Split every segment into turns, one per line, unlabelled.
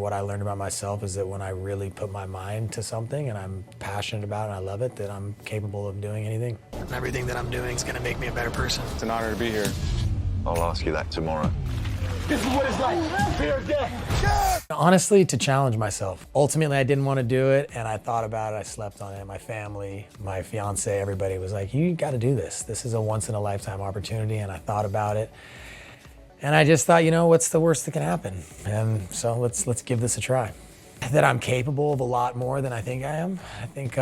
what I learned about myself is that when I really put my mind to something and I'm passionate about it and I love it, that I'm capable of doing anything. And everything that I'm doing is gonna make me a better person.
It's an honor to be here.
I'll ask you that tomorrow.
This is what it's like, fear of death.
Honestly, to challenge myself. Ultimately, I didn't want to do it, and I thought about it, I slept on it. My family, my fiance, everybody was like, you gotta do this. This is a once-in-a-lifetime opportunity, and I thought about it. And I just thought, you know, what's the worst that can happen? And so let's give this a try. That I'm capable of a lot more than I think I am. I think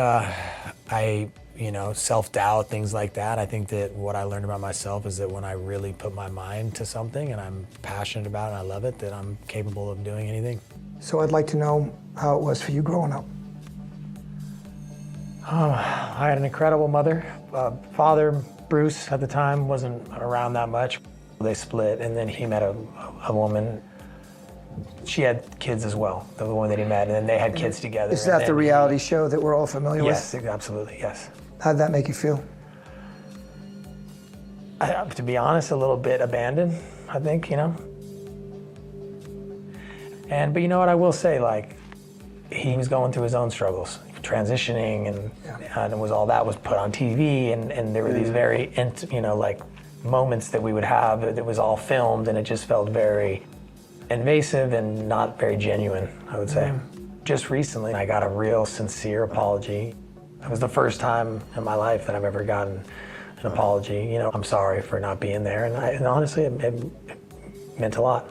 self-doubt, things like that. I think that what I learned about myself is that when I really put my mind to something and I'm passionate about it and I love it, that I'm capable of doing anything.
So I'd like to know how it was for you growing up.
Oh, I had an incredible mother. Father, Bruce, at the time, wasn't around that much. They split, and then he met a woman. She had kids as well, the one that he met, and then they had kids together.
Is that the reality show that we're all familiar with?
Yes, absolutely, yes.
How'd that make you feel?
To be honest, a little bit abandoned, I think, you know. But you know what, I will say, like, he was going through his own struggles, transitioning, and it was all that was put on TV, and there were these very, moments that we would have that was all filmed, and it just felt very invasive and not very genuine, I would say. Just recently, I got a real sincere apology. It was the first time in my life that I've ever gotten an apology. You know, I'm sorry for not being there, and honestly, it meant a lot.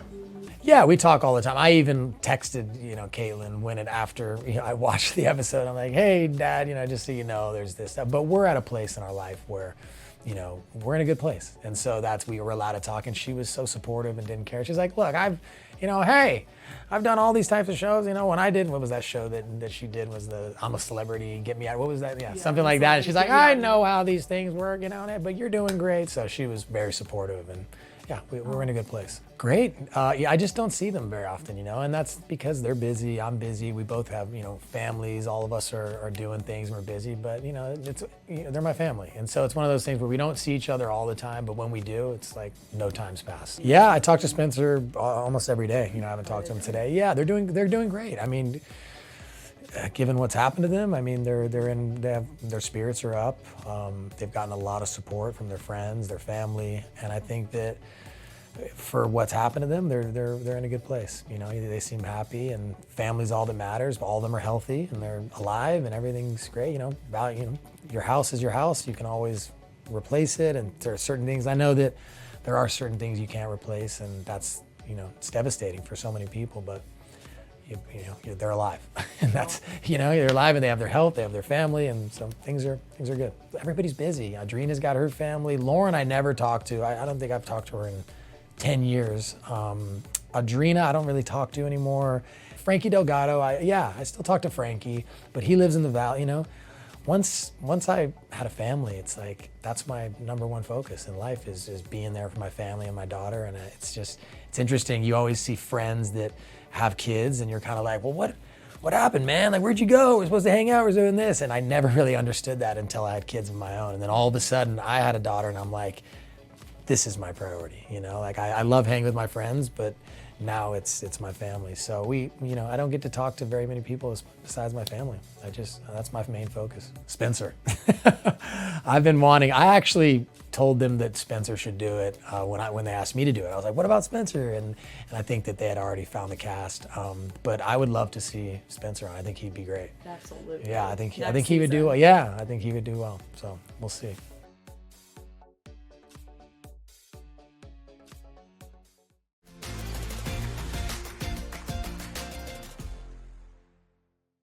Yeah, we talk all the time. I even texted, Caitlyn after I watched the episode. I'm like, hey, Dad, just so you know, there's this stuff. But we're at a place in our life where, we're in a good place. And so we were allowed to talk, and she was so supportive and didn't care. She's like, look, I've done all these types of shows. When I did, what was that show that she did was I'm a Celebrity, Get Me Out. What was that? Yeah, something like that. And she's like, I know how these things work, but you're doing great. So she was very supportive, and yeah, we're in a good place. Great. I just don't see them very often, and that's because they're busy. I'm busy. We both have, families. All of us are doing things. We're busy, but they're my family, and so it's one of those things where we don't see each other all the time, but when we do, it's like no time's passed. Yeah, I talk to Spencer almost every day. I haven't talked to him today. Yeah, they're doing great. I mean, given what's happened to them, I mean, their spirits are up. They've gotten a lot of support from their friends, their family, and I think that for what's happened to them, they're in a good place. They seem happy, and family's all that matters. But all of them are healthy and they're alive, and everything's great. Your house is your house. You can always replace it, and there are certain things. I know that there are certain things you can't replace, and that's it's devastating for so many people. But they're alive, and that's they're alive, and they have their health, they have their family, and so things are good. Everybody's busy. Adrina's got her family. Lauren, I never talked to. I don't think I've talked to her in 10 years. Adrina, I don't really talk to anymore. Frankie Delgado, I still talk to Frankie, but he lives in the valley. Once I had a family, it's like that's my number one focus in life is being there for my family and my daughter, and it's interesting. You always see friends that have kids, and you're kind of like, well, what happened, man? Like, where'd you go? We're supposed to hang out. We're doing this, and I never really understood that until I had kids of my own, and then all of a sudden, I had a daughter, and I'm like, this is my priority. Like I love hanging with my friends, but now it's my family. So I don't get to talk to very many people besides my family. That's my main focus. Spencer. I actually told them that Spencer should do it when they asked me to do it. I was like, what about Spencer? And I think that they had already found the cast. But I would love to see Spencer on. I think he'd be great.
Absolutely.
Yeah, I think he would do well. Yeah, I think he would do well. So we'll see.